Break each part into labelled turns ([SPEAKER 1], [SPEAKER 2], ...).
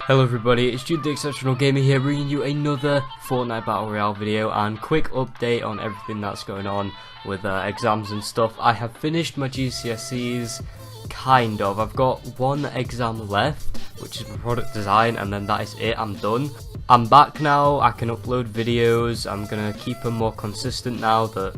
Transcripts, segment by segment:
[SPEAKER 1] Hello everybody, it's Jude the Exceptional Gamer here, bringing you another Fortnite Battle Royale video and quick update on everything that's going on with exams and stuff. I have finished my GCSEs, kind of. I've got one exam left, which is my product design, and then that is it, I'm done. I'm back now, I can upload videos, I'm going to keep them more consistent now that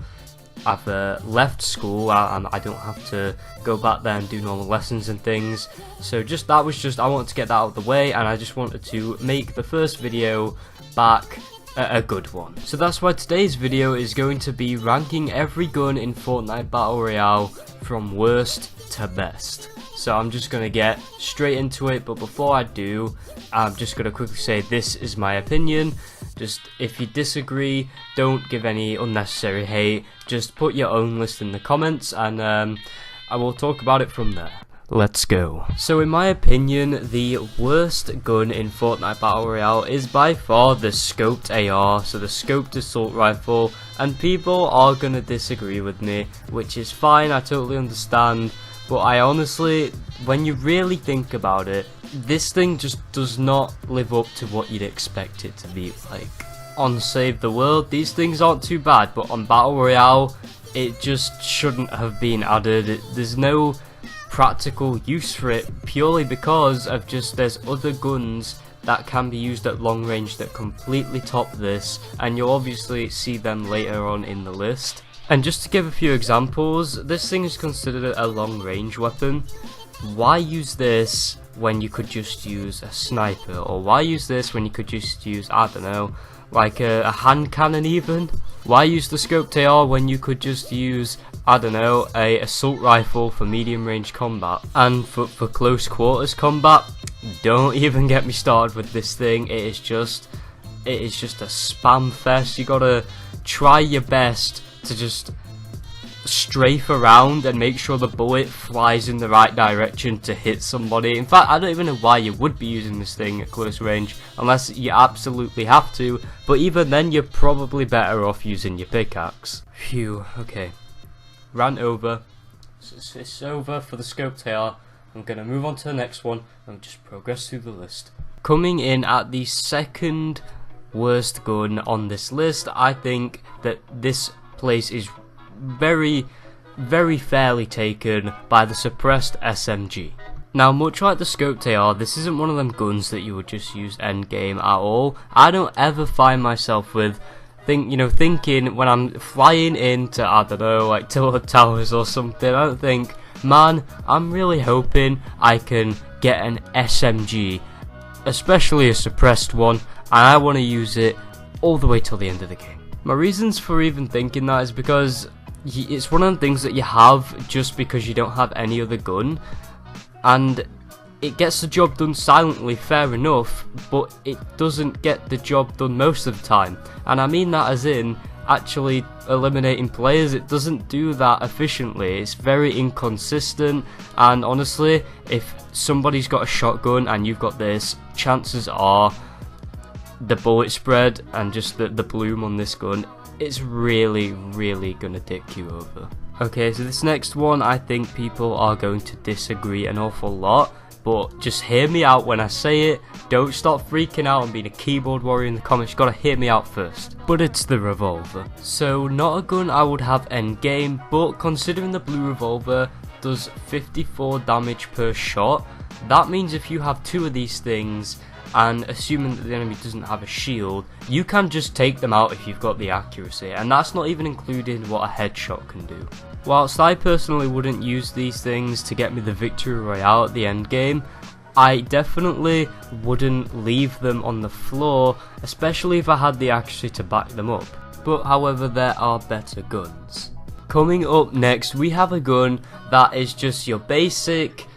[SPEAKER 1] I've left school. I don't have to go back there and do normal lessons and things. So I wanted to get that out of the way, and I just wanted to make the first video back a good one. So that's why today's video is going to be ranking every gun in Fortnite Battle Royale from worst to best. So I'm just going to get straight into it, but before I do, I'm just going to quickly say this is my opinion. Just if you disagree, don't give any unnecessary hate, just put your own list in the comments and I will talk about it from there. Let's go. So in my opinion, the worst gun in Fortnite Battle Royale is by far the scoped AR, so the scoped assault rifle, and people are gonna disagree with me, which is fine, I totally understand, but I honestly, when you really think about it, this thing just does not live up to what you'd expect it to be like. On Save the World, these things aren't too bad, but on Battle Royale, it just shouldn't have been added. There's no practical use for it, purely because of there's other guns that can be used at long range that completely top this, and you'll obviously see them later on in the list. And just to give a few examples, this thing is considered a long range weapon. Why use this when you could just use a sniper? Or why use this when you could just use, I don't know, like a hand cannon even? Why use the scoped AR when you could just use, I don't know, a assault rifle for medium range combat? And for close quarters combat, don't even get me started with this thing. It is just a spam fest. You gotta try your best to just strafe around and make sure the bullet flies in the right direction to hit somebody. In fact, I don't even know why you would be using this thing at close range unless you absolutely have to, but even then you're probably better off using your pickaxe. Phew, okay, rant over. It's over for the scoped AR. I'm gonna move on to the next one and just progress through the list. Coming in at the second worst gun on this list, I think that this place is very fairly taken by the suppressed SMG. Now, much like the scoped AR, this isn't one of them guns that you would just use end game at all. I don't ever find myself thinking when I'm flying into, I don't know, like Tilted Towers or something, I don't think, man, I'm really hoping I can get an SMG, especially a suppressed one, and I want to use it all the way till the end of the game. My reasons for even thinking that is because it's one of the things that you have just because you don't have any other gun, and it gets the job done silently, fair enough, but it doesn't get the job done most of the time. And I mean that as in actually eliminating players. It doesn't do that efficiently, it's very inconsistent, and honestly, if somebody's got a shotgun and you've got this, chances are the bullet spread and just the bloom on this gun, it's really gonna dick you over. Okay, so this next one, I think people are going to disagree an awful lot, but just hear me out when I say it. Don't start freaking out and being a keyboard warrior in the comments, you gotta hear me out first. But it's the revolver. So not a gun I would have end game, but considering the blue revolver does 54 damage per shot, that means if you have two of these things, and assuming that the enemy doesn't have a shield, you can just take them out if you've got the accuracy, and that's not even including what a headshot can do. Whilst I personally wouldn't use these things to get me the victory royale at the end game, I definitely wouldn't leave them on the floor, especially if I had the accuracy to back them up. But however, there are better guns. Coming up next, we have a gun that is just your basic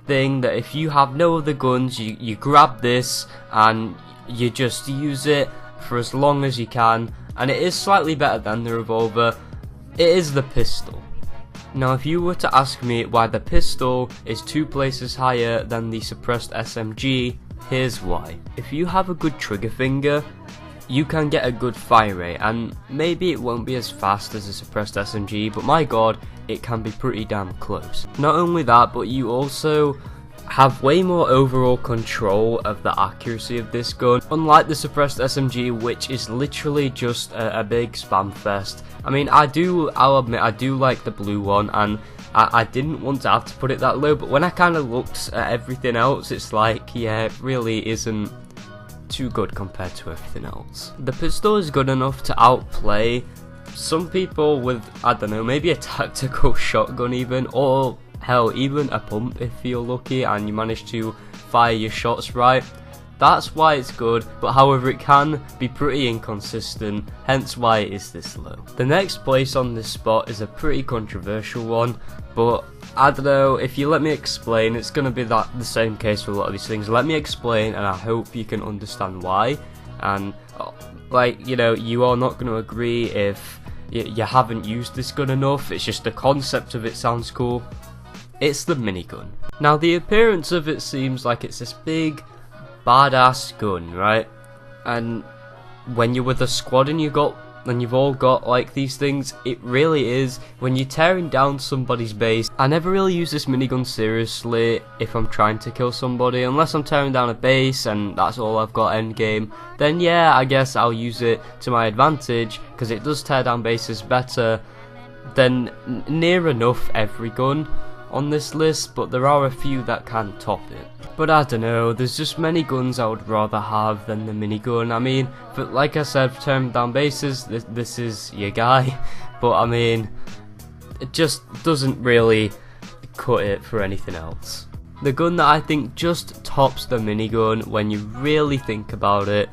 [SPEAKER 1] thing that if you have no other guns, you grab this and you just use it for as long as you can, and it is slightly better than the revolver. It is the pistol. Now, if you were to ask me why the pistol is 2 places higher than the suppressed SMG, here's why. If you have a good trigger finger, you can get a good fire rate, and maybe it won't be as fast as a suppressed SMG, but my god, it can be pretty damn close. Not only that, but you also have way more overall control of the accuracy of this gun, unlike the suppressed SMG, which is literally just a big spam fest. I mean, I'll admit, I do like the blue one, and I didn't want to have to put it that low, but when I kind of looked at everything else, it's like, yeah, it really isn't too good compared to everything else. The pistol is good enough to outplay some people with, I don't know, maybe a tactical shotgun even, or hell, even a pump if you're lucky and you manage to fire your shots right. That's why it's good, but however it can be pretty inconsistent, hence why it is this low. The next place on this spot is a pretty controversial one, but I don't know, if you let me explain, it's going to be the same case for a lot of these things. Let me explain and I hope you can understand why. And like, you know, you are not going to agree if you haven't used this gun enough, it's just the concept of it sounds cool. It's the minigun. Now the appearance of it seems like it's this big badass gun, right? And when you're with a squad and you've all got like these things, it really is. When you're tearing down somebody's base, I never really use this minigun seriously if I'm trying to kill somebody, unless I'm tearing down a base and that's all I've got end game. Then yeah, I guess I'll use it to my advantage because it does tear down bases better than near enough every gun on this list, but there are a few that can top it. But I don't know, there's just many guns I would rather have than the minigun. I mean, but like I said, for tearing down bases, this is your guy, but I mean, it just doesn't really cut it for anything else. The gun that I think just tops the minigun when you really think about it,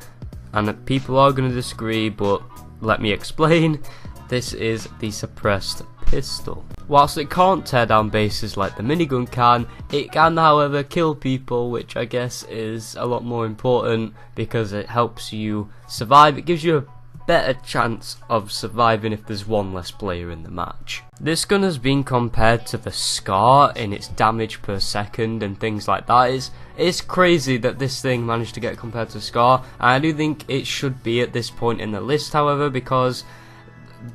[SPEAKER 1] and people are going to disagree, but let me explain, this is the suppressed pistol. Whilst it can't tear down bases like the minigun can, it can however kill people, which I guess is a lot more important because it helps you survive. It gives you a better chance of surviving if there's one less player in the match. This gun has been compared to the Scar in its damage per second and things like that. It's crazy that this thing managed to get compared to Scar, and I do think it should be at this point in the list however, because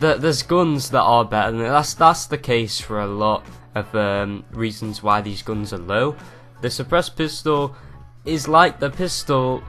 [SPEAKER 1] there's guns that are better than it. That's the case for a lot of reasons why these guns are low. The suppressed pistol is like the pistol,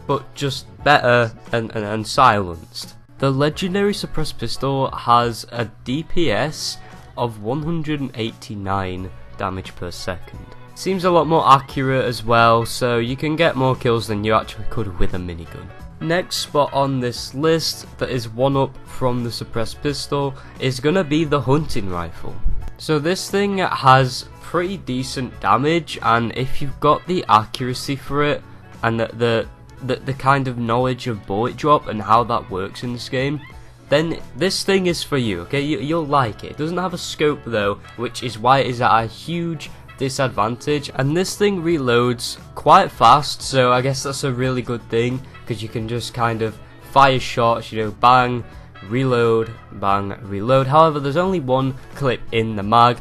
[SPEAKER 1] but just better and silenced. The legendary suppressed pistol has a DPS of 189 damage per second. Seems a lot more accurate as well, so you can get more kills than you actually could with a minigun. Next spot on this list that is one up from the suppressed pistol is gonna be the hunting rifle. So this thing has pretty decent damage, and if you've got the accuracy for it and the kind of knowledge of bullet drop and how that works in this game, then this thing is for you, okay? You'll like it. It doesn't have a scope though, which is why it is at a huge disadvantage, and this thing reloads quite fast, so I guess that's a really good thing because you can just kind of fire shots, you know, bang, reload, bang, reload. However, there's only one clip in the mag,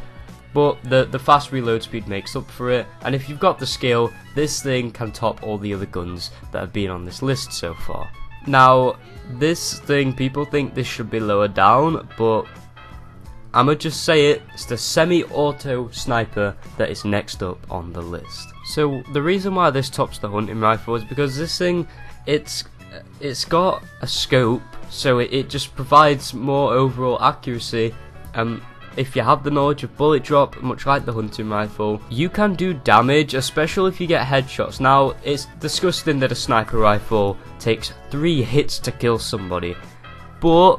[SPEAKER 1] but the fast reload speed makes up for it, and if you've got the skill, this thing can top all the other guns that have been on this list so far. Now, this thing, people think this should be lower down, but I'ma just say it, it's the semi-auto sniper that is next up on the list. So the reason why this tops the hunting rifle is because this thing, it's got a scope, so it just provides more overall accuracy. If you have the knowledge of bullet drop, much like the hunting rifle, you can do damage, especially if you get headshots. Now, it's disgusting that a sniper rifle takes 3 hits to kill somebody, but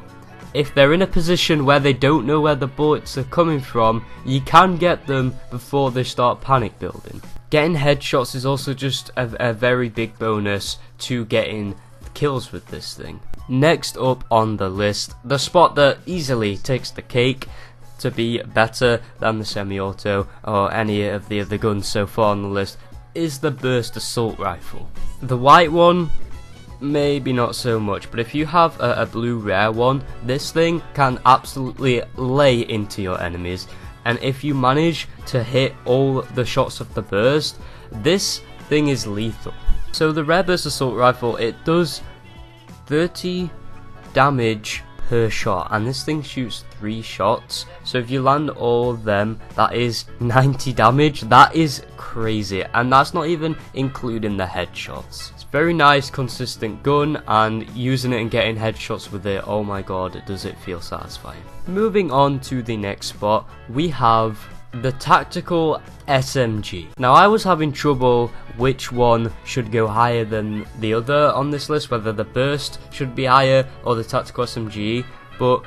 [SPEAKER 1] if they're in a position where they don't know where the bullets are coming from, you can get them before they start panic building. Getting headshots is also just a very big bonus to getting kills with this thing. Next up on the list, the spot that easily takes the cake to be better than the semi-auto or any of the other guns so far on the list is the burst assault rifle. The white one, maybe not so much, but if you have a blue rare one, this thing can absolutely lay into your enemies, and if you manage to hit all the shots of the burst, this thing is lethal. So the rare burst assault rifle, it does 30 damage per shot, and this thing shoots 3 shots, so if you land all of them, that is 90 damage. That is crazy, and that's not even including the headshots. It's very nice, consistent gun, and using it and getting headshots with it, oh my god, does it feel satisfying. Moving on to the next spot, we have the tactical SMG. Now, I was having trouble which one should go higher than the other on this list, whether the burst should be higher or the tactical SMG, but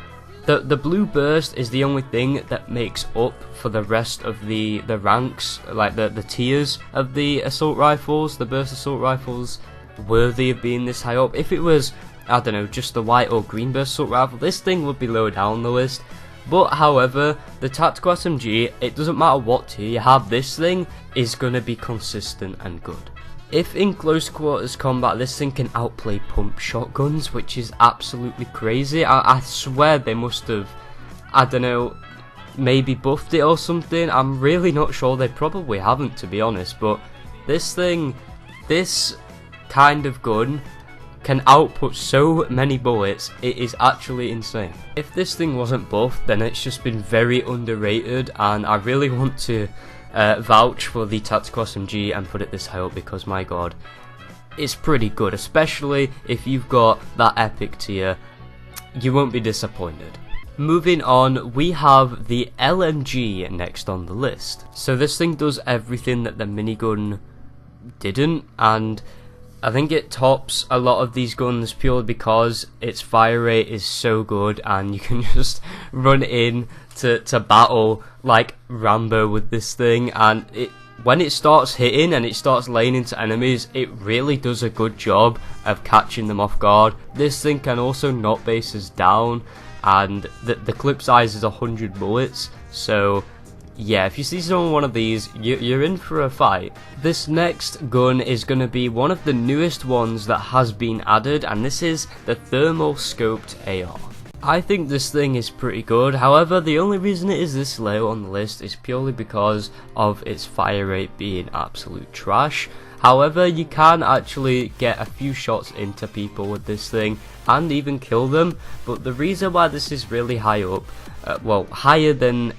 [SPEAKER 1] the blue burst is the only thing that makes up for the rest of the ranks, like the tiers of the assault rifles, the burst assault rifles, worthy of being this high up. If it was, I don't know, just the white or green burst assault rifle, this thing would be lower down the list. But however, the tactical SMG, it doesn't matter what tier you have, this thing is going to be consistent and good. If in close quarters combat, this thing can outplay pump shotguns, which is absolutely crazy. I swear they must have, I don't know, maybe buffed it or something. I'm really not sure. They probably haven't, to be honest, but this thing, this kind of gun can output so many bullets, it is actually insane. If this thing wasn't buffed, then it's just been very underrated, and I really want to vouch for the tactical SMG and put it this high up, because my god, it's pretty good, especially if you've got that epic tier. You won't be disappointed. Moving on, we have the LMG next on the list. So this thing does everything that the minigun didn't, and I think it tops a lot of these guns purely because its fire rate is so good, and you can just run in to battle like Rambo with this thing, and when it starts hitting and it starts laying into enemies, it really does a good job of catching them off guard. This thing can also knock bases down, and the clip size is 100 bullets, so yeah, if you see someone with one of these, you're in for a fight. This next gun is going to be one of the newest ones that has been added, and this is the thermal scoped AR. I think this thing is pretty good, however the only reason it is this low on the list is purely because of its fire rate being absolute trash. However, you can actually get a few shots into people with this thing and even kill them, but the reason why this is really high up, well, higher than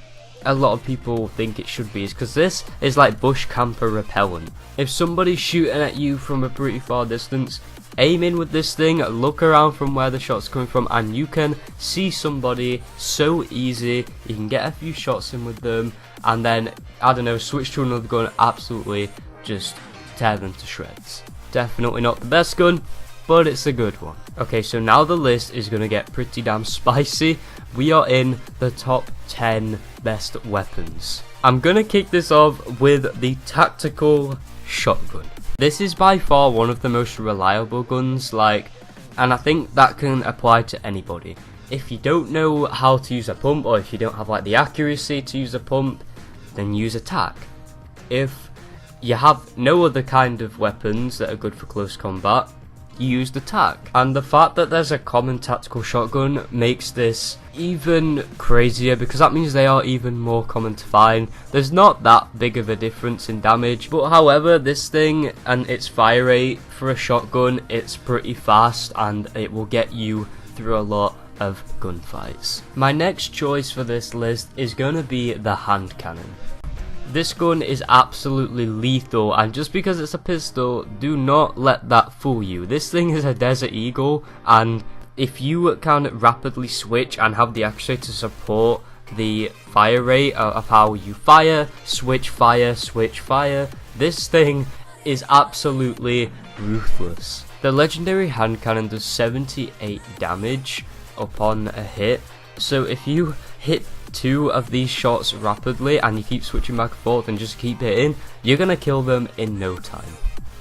[SPEAKER 1] a lot of people think it should be, is because this is like bush camper repellent. If somebody's shooting at you from a pretty far distance, aim in with this thing, look around from where the shot's coming from, and you can see somebody so easy. You can get a few shots in with them, and then, I don't know, switch to another gun, absolutely just tear them to shreds. Definitely not the best gun, but it's a good one. Okay, so now the list is going to get pretty damn spicy. We are in the top 10 best weapons. I'm going to kick this off with the tactical shotgun. This is by far one of the most reliable guns, and I think that can apply to anybody. If you don't know how to use a pump, or if you don't have like the accuracy to use a pump, then use a tac. If you have no other kind of weapons that are good for close combat, you use the tac. And the fact that there's a common tactical shotgun makes this even crazier, because that means they are even more common to find. There's not that big of a difference in damage, but however, this thing and its fire rate for a shotgun, it's pretty fast and it will get you through a lot of gunfights. My next choice for this list is going to be the hand cannon. This gun is absolutely lethal, and just because it's a pistol, do not let that fool you. This thing is a Desert Eagle, and if you can rapidly switch and have the accuracy to support the fire rate of how you fire, switch fire, this thing is absolutely ruthless. The legendary hand cannon does 78 damage upon a hit, so if you hit 2 of these shots rapidly and you keep switching back and forth and just keep hitting, you're gonna kill them in no time.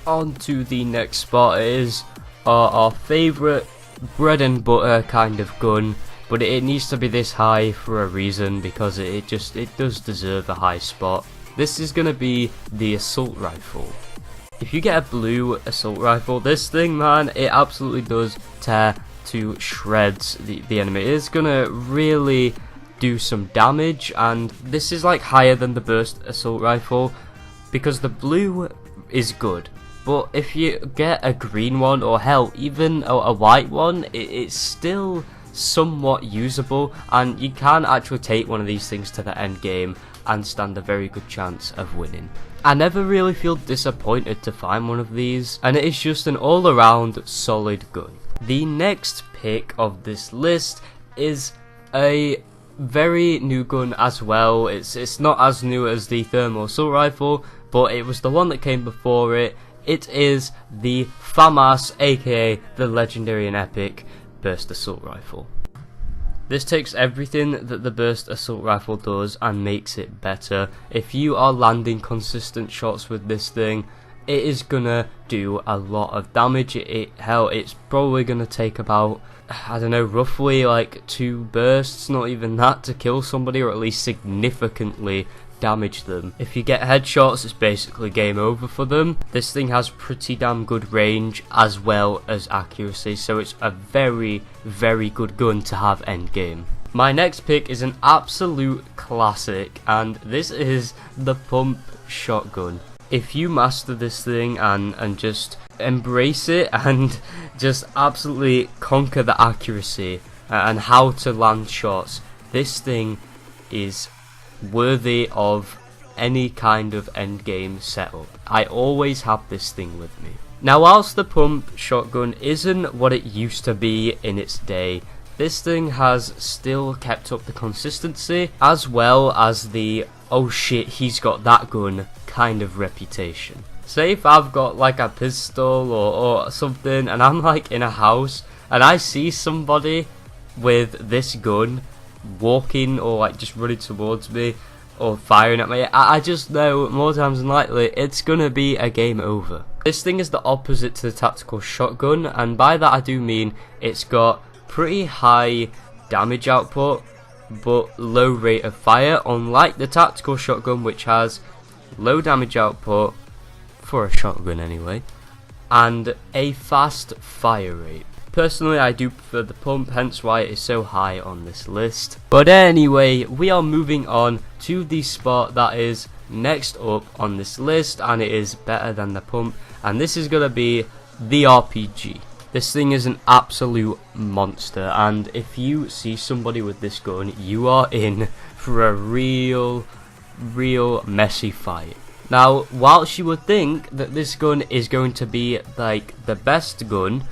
[SPEAKER 1] On to the next spot is our favourite bread and butter kind of gun, but it needs to be this high for a reason, because it does deserve a high spot. This is gonna be the assault rifle. If you get a blue assault rifle, this thing, man, it absolutely does tear to shreds the enemy. It is gonna really do some damage, and this is like higher than the burst assault rifle because the blue is good, but if you get a green one, or hell, even a white one, it's still somewhat usable, and you can actually take one of these things to the end game and stand a very good chance of winning. I never really feel disappointed to find one of these, and it is just an all-around solid gun. The next pick of this list is a very new gun as well. It's not as new as the thermal assault rifle, but it was the one that came before it. It is the FAMAS, aka the legendary and epic burst assault rifle. This takes everything that the burst assault rifle does and makes it better. If you are landing consistent shots with this thing, it is gonna do a lot of damage. Hell, it's probably gonna take about, I don't know, roughly like 2 bursts, not even that, to kill somebody, or at least significantly damage them. If you get headshots, it's basically game over for them. This thing has pretty damn good range as well as accuracy, so it's a very, very good gun to have end game. My next pick is an absolute classic, and this is the pump shotgun. If you master this thing and just embrace it and just absolutely conquer the accuracy and how to land shots, this thing is worthy of any kind of endgame setup. I always have this thing with me. Now, whilst the pump shotgun isn't what it used to be in its day, this thing has still kept up the consistency as well as the oh shit, he's got that gun kind of reputation. Say if I've got like a pistol or something and I'm like in a house and I see somebody with this gun walking or like just running towards me or firing at me, I just know more times than likely it's gonna be a game over. This thing is the opposite to the tactical shotgun, and by that I do mean it's got pretty high damage output but low rate of fire, unlike the tactical shotgun which has low damage output, for a shotgun anyway, and a fast fire rate. Personally, I do prefer the pump, hence why it is so high on this list. But anyway, we are moving on to the spot that is next up on this list, and it is better than the pump, and this is going to be the RPG. This thing is an absolute monster, and if you see somebody with this gun, you are in for a real messy fight. Now, whilst you would think that this gun is going to be like the best gun,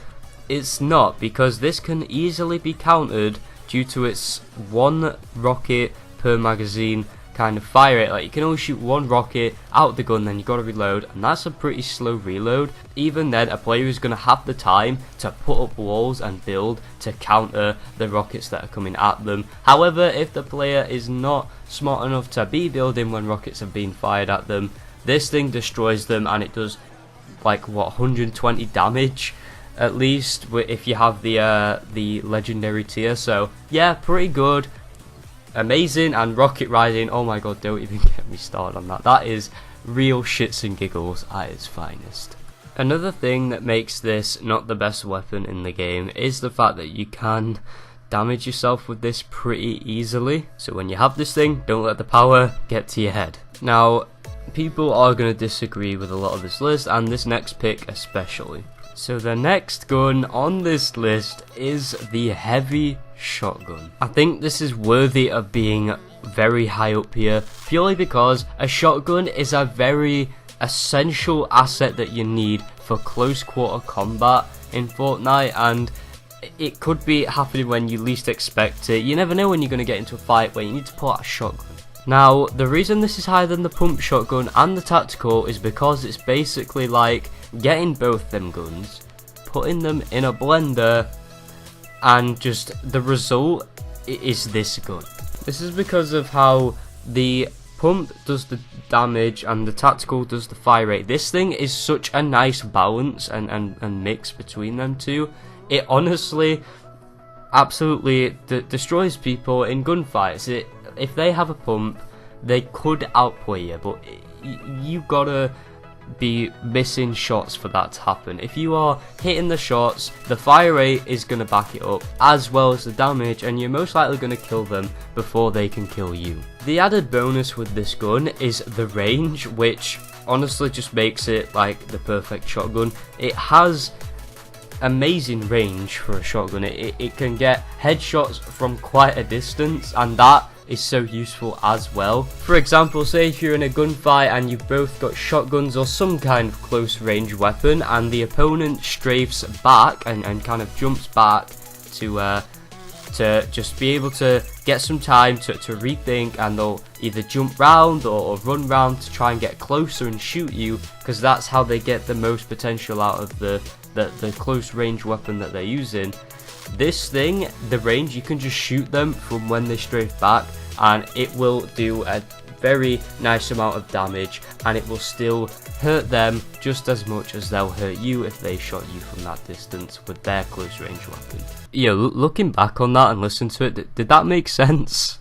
[SPEAKER 1] it's not, because this can easily be countered due to its 1 rocket per magazine kind of fire rate. Like, you can only shoot 1 rocket out the gun, then you gotta reload, and that's a pretty slow reload. Even then, a player is gonna have the time to put up walls and build to counter the rockets that are coming at them. However, if the player is not smart enough to be building when rockets have been fired at them, this thing destroys them, and it does like what, 120 damage at least if you have the legendary tier. So yeah, pretty good, amazing. And rocket riding, oh my god, don't even get me started on that. That is real shits and giggles at its finest. Another thing that makes this not the best weapon in the game is the fact that you can damage yourself with this pretty easily. So when you have this thing, don't let the power get to your head. Now, people are going to disagree with a lot of this list, and this next pick especially. So the next gun on this list is the heavy shotgun. I think this is worthy of being very high up here, purely because a shotgun is a very essential asset that you need for close quarter combat in Fortnite, and it could be happening when you least expect it. You never know when you're going to get into a fight where you need to pull out a shotgun. Now, the reason this is higher than the pump shotgun and the tactical is because it's basically like getting both them guns, putting them in a blender, and just the result is this gun. This is because of how the pump does the damage and the tactical does the fire rate. This thing is such a nice balance and mix between them two. It honestly absolutely destroys people in gunfights. If they have a pump, they could outplay you, but you gotta be missing shots for that to happen. If you are hitting the shots, the fire rate is gonna back it up, as well as the damage, and you're most likely gonna kill them before they can kill you. The added bonus with this gun is the range, which honestly just makes it like the perfect shotgun. It has amazing range for a shotgun. It can get headshots from quite a distance, and that is so useful as well. For example, say if you're in a gunfight and you've both got shotguns or some kind of close range weapon, and the opponent strafes back and kind of jumps back to just be able to get some time to rethink, and they'll either jump round or run round to try and get closer and shoot you, because that's how they get the most potential out of the close range weapon that they're using. This thing, the range, you can just shoot them from when they strafe back, and it will do a very nice amount of damage, and it will still hurt them just as much as they'll hurt you if they shot you from that distance with their close range weapon. Yeah, looking back on that and listening to it, did that make sense?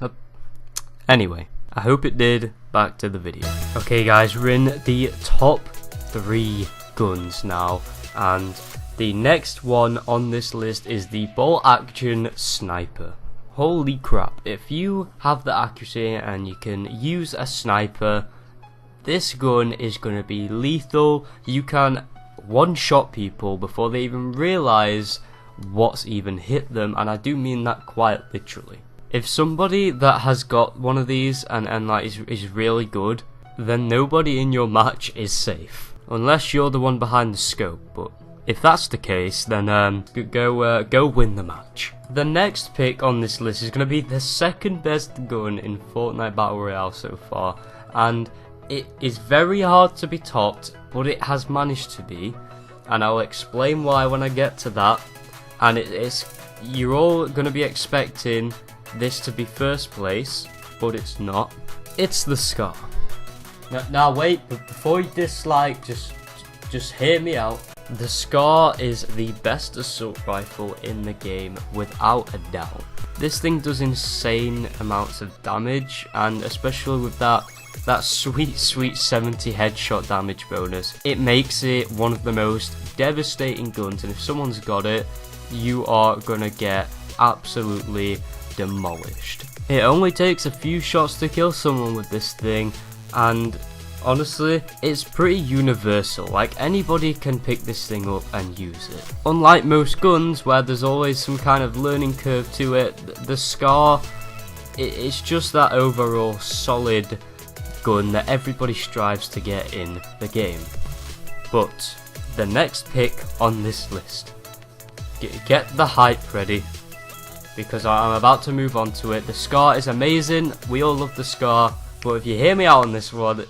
[SPEAKER 1] Anyway, I hope it did. Back to the video. Okay guys, we're in the top 3 guns now, and the next one on this list is the bolt action sniper. Holy crap, if you have the accuracy and you can use a sniper, this gun is going to be lethal. You can one-shot people before they even realise what's even hit them, and I do mean that quite literally. If somebody that has got one of these and like is really good, then nobody in your match is safe. Unless you're the one behind the scope, but if that's the case, then go win the match. The next pick on this list is going to be the second best gun in Fortnite Battle Royale so far, and it is very hard to be topped, but it has managed to be, and I'll explain why when I get to that. And you're all going to be expecting this to be first place, but it's not. It's the Scar. Now wait, but before you dislike, just hear me out. The Scar is the best assault rifle in the game without a doubt. This thing does insane amounts of damage, and especially with that sweet 70 headshot damage bonus, it makes it one of the most devastating guns, and if someone's got it, you are gonna get absolutely demolished. It only takes a few shots to kill someone with this thing, and honestly, it's pretty universal. Like, anybody can pick this thing up and use it. Unlike most guns where there's always some kind of learning curve to it, the Scar, it's just that overall solid gun that everybody strives to get in the game. But the next pick on this list, get the hype ready, because I'm about to move on to it. The Scar is amazing, we all love the Scar, but if you hear me out on this one,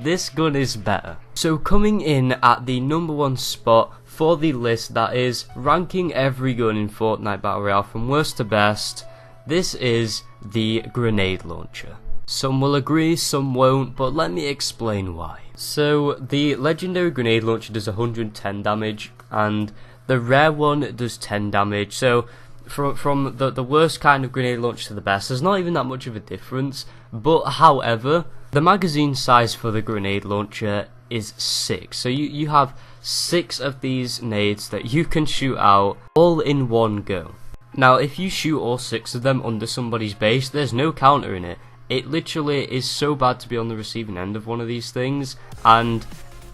[SPEAKER 1] this gun is better. So coming in at the number 1 spot for the list that is ranking every gun in Fortnite Battle Royale from worst to best, this is the grenade launcher. Some will agree, some won't, but let me explain why. So the legendary grenade launcher does 110 damage, and the rare one does 10 damage. So from the worst kind of grenade launcher to the best, there's not even that much of a difference. But however, the magazine size for the grenade launcher is 6. So you have 6 of these nades that you can shoot out all in one go. Now if you shoot all 6 of them under somebody's base, there's no counter in it. It literally is so bad to be on the receiving end of one of these things, and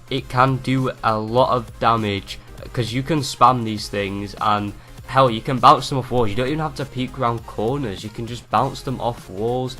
[SPEAKER 1] it can do a lot of damage because you can spam these things, and hell, you can bounce them off walls. You don't even have to peek around corners, you can just bounce them off walls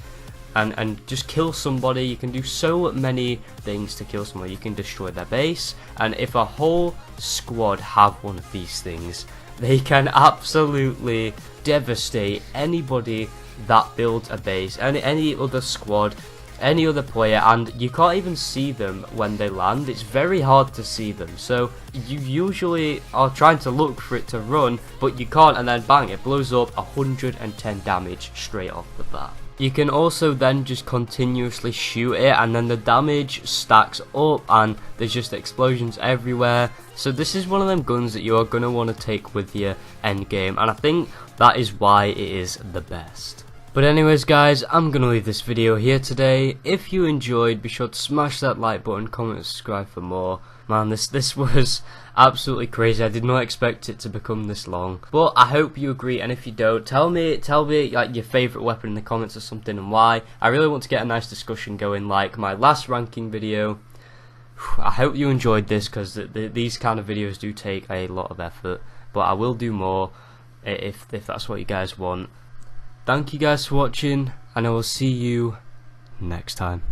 [SPEAKER 1] and just kill somebody. You can do so many things to kill somebody. You can destroy their base, and if a whole squad have one of these things, they can absolutely devastate anybody that builds a base, any other squad, any other player, and you can't even see them when they land. It's very hard to see them, so you usually are trying to look for it to run, but you can't, and then bang, it blows up 110 damage straight off the bat. You can also then just continuously shoot it, and then the damage stacks up and there's just explosions everywhere. So this is one of them guns that you are going to want to take with your end game, and I think that is why it is the best. But anyways guys, I'm going to leave this video here today. If you enjoyed, be sure to smash that like button, comment and subscribe for more. Man, this was absolutely crazy. I did not expect it to become this long. But I hope you agree, and if you don't, tell me like your favourite weapon in the comments or something and why. I really want to get a nice discussion going like my last ranking video. I hope you enjoyed this, because these kind of videos do take a lot of effort, but I will do more if that's what you guys want. Thank you guys for watching, and I will see you next time.